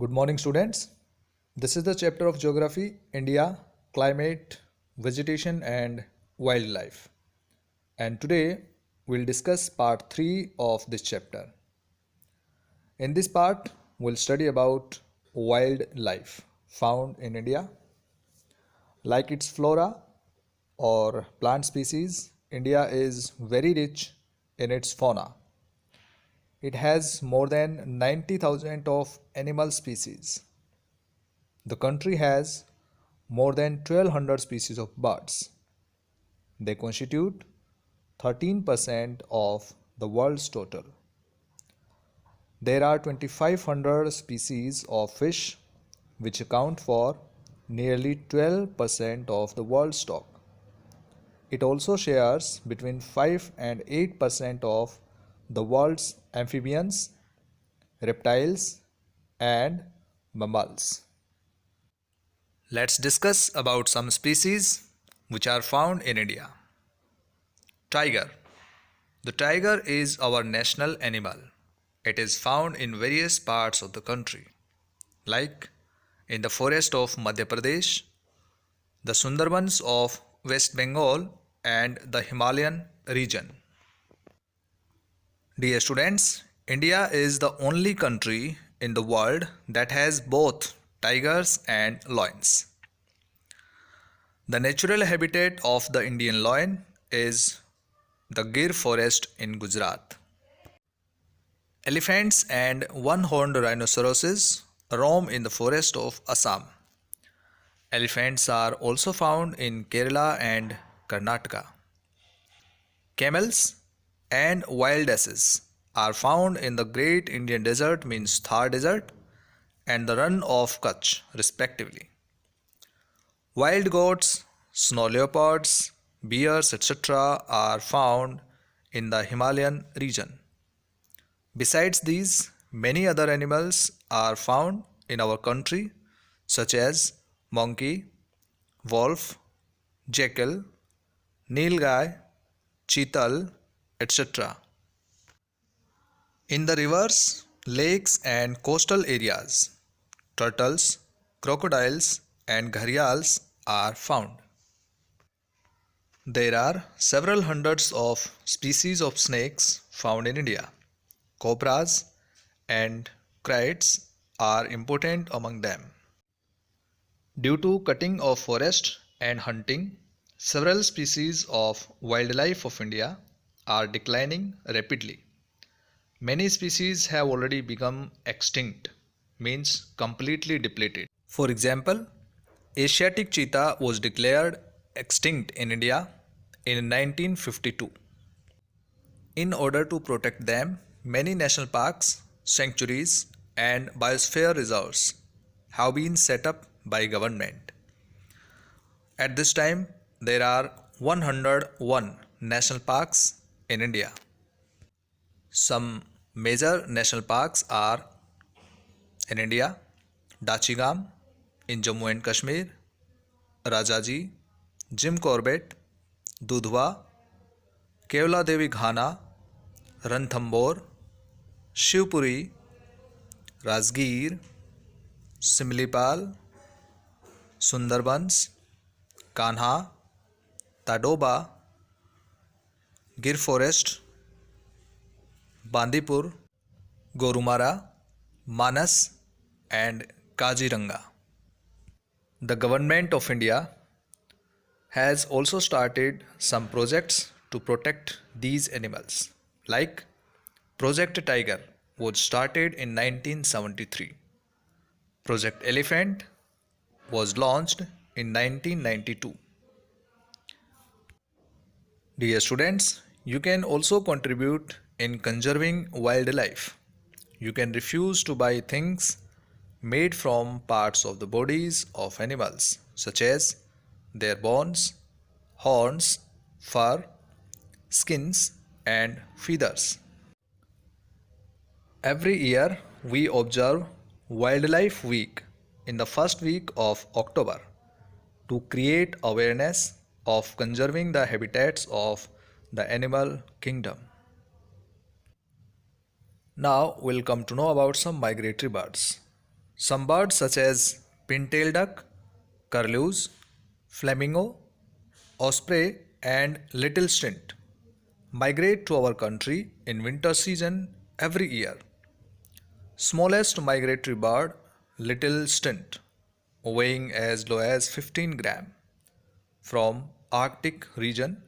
Good morning, students. This is the chapter of Geography, India, Climate, Vegetation, and Wildlife. And today we'll discuss part 3 of this chapter. In this part, we'll study about wildlife found in India. Like its flora or plant species, India is very rich in its fauna. It has more than 90,000 of animal species. The country has more than 1200 species of birds. They constitute 13% of the world's total. There are 2500 species of fish which account for nearly 12% of the world's stock. It also shares between 5 and 8% of the world's amphibians, reptiles, and mammals. Let's discuss about some species which are found in India. Tiger. The tiger is our national animal. It is found in various parts of the country, like in the forest of Madhya Pradesh, the Sundarbans of West Bengal, and the Himalayan region. Dear students, India is the only country in the world that has both tigers and lions. The natural habitat of the Indian lion is the Gir forest in Gujarat. Elephants and one-horned rhinoceroses roam in the forest of Assam. Elephants are also found in Kerala and Karnataka. Camels and wild asses are found in the Great Indian Desert, means Thar Desert, and the Run of Kutch, respectively. Wild goats, snow leopards, bears, etc. are found in the Himalayan region. Besides these, many other animals are found in our country, such as monkey, wolf, jackal, nilgai, cheetal, etc. In the rivers, lakes, and coastal areas, turtles, crocodiles, and gharials are found. There are several hundreds of species of snakes found in India. Cobras and kraits are important among them. Due to cutting of forest and hunting, several species of wildlife of India are declining rapidly. Many species have already become extinct, means completely depleted. For example, Asiatic cheetah was declared extinct in India in 1952. In order to protect them, many national parks, sanctuaries, and biosphere reserves have been set up by government. At this time, there are 101 national parks in India. Some major national parks are in India: Dachigam in Jammu and Kashmir, Rajaji, Jim Corbett, Dudhwa, Kevla Devi Ghana, Ranthambore, Shivpuri, Rajgir, Simlipal, Sundarbans, Kanha, Tadoba, Gir Forest, Bandipur, Gorumara, Manas, and Kaziranga. The Government of India has also started some projects to protect these animals, like Project Tiger was started in 1973. Project Elephant was launched in 1992. Dear students, you can also contribute in conserving wildlife. You can refuse to buy things made from parts of the bodies of animals, such as their bones, horns, fur, skins, and feathers. Every year, we observe Wildlife Week in the first week of October to create awareness of conserving the habitats of the animal kingdom. Now we'll come to know about some migratory birds. Some birds such as pin-tailed duck, curlews, flamingo, osprey and little stint migrate to our country in winter season every year. Smallest migratory bird, little stint, weighing as low as 15 gram, from Arctic region,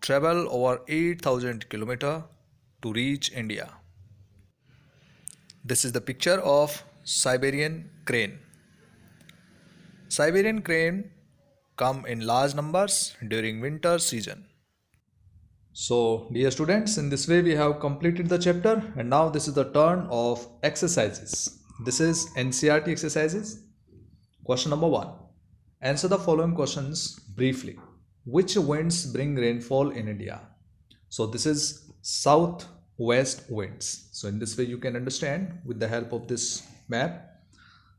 travel over 8,000 km to reach India. This is the picture of Siberian crane. Siberian crane come in large numbers during winter season. So, dear students, in this way we have completed the chapter, and now this is the turn of exercises. This is NCERT exercises. Question number 1. Answer the following questions briefly. Which winds bring rainfall in India? So this is southwest winds. So in this way you can understand with the help of this map.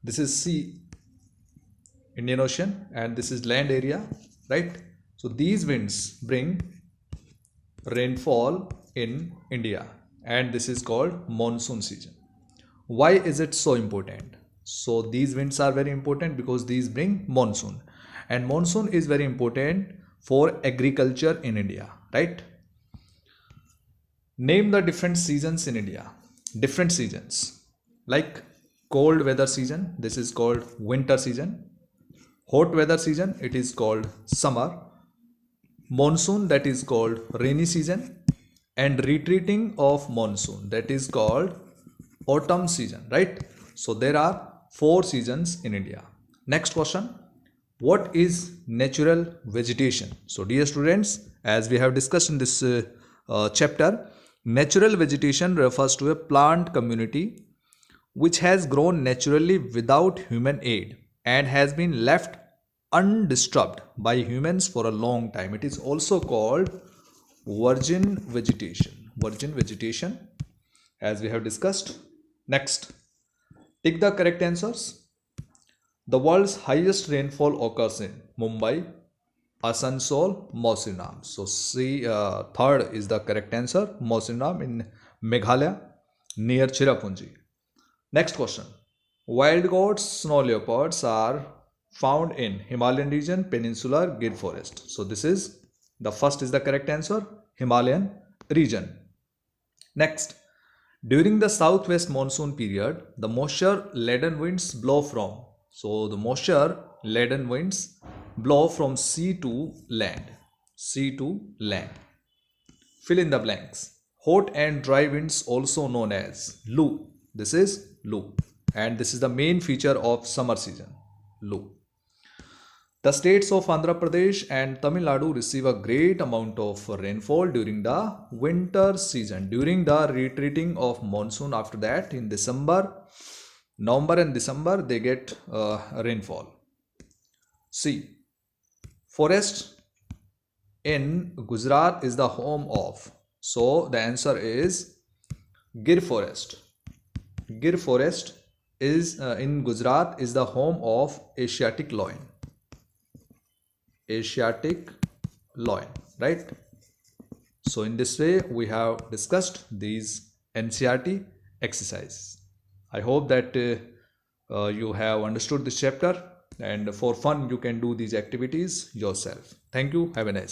This is sea, Indian Ocean, and this is land area, right? So these winds bring rainfall in India, and this is called monsoon season. Why is it so important? So these winds are very important because these bring monsoon, and monsoon is very important for agriculture in India, right? Name the different seasons in India. Different seasons like cold weather season, this is called winter season. Hot weather season, it is called summer. Monsoon, that is called rainy season. And retreating of monsoon, that is called autumn season, right? So there are 4 seasons in India. Next question. What is natural vegetation? So dear students, as we have discussed in this chapter, natural vegetation refers to a plant community which has grown naturally without human aid and has been left undisturbed by humans for a long time. It is also called virgin vegetation. Virgin vegetation, as we have discussed. Next, take the correct answers. The world's highest rainfall occurs in Mumbai, Asansol, Mausinam. So C, third is the correct answer. Mausinam in Meghalaya near Cherrapunji. Next question. Wild goats, snow leopards are found in Himalayan region, peninsular, Gir forest. So this is the first is the correct answer, Himalayan region. Next, during the southwest monsoon period, the moisture laden winds blow from. So the moisture laden winds blow from sea to land. Sea to land. Fill in the blanks. Hot and dry winds, also known as Lu. This is Lu. And this is the main feature of summer season. Lu. The states of Andhra Pradesh and Tamil Nadu receive a great amount of rainfall during the winter season. During the retreating of monsoon, after that in November and December, they get rainfall. C. Forest in Gujarat is the home of. So the answer is Gir forest. Gir forest is in Gujarat is the home of Asiatic loin. Asiatic loin, right? So in this way we have discussed these NCERT exercises. I hope that you have understood this chapter, and for fun you can do these activities yourself. Thank you. Have a nice day.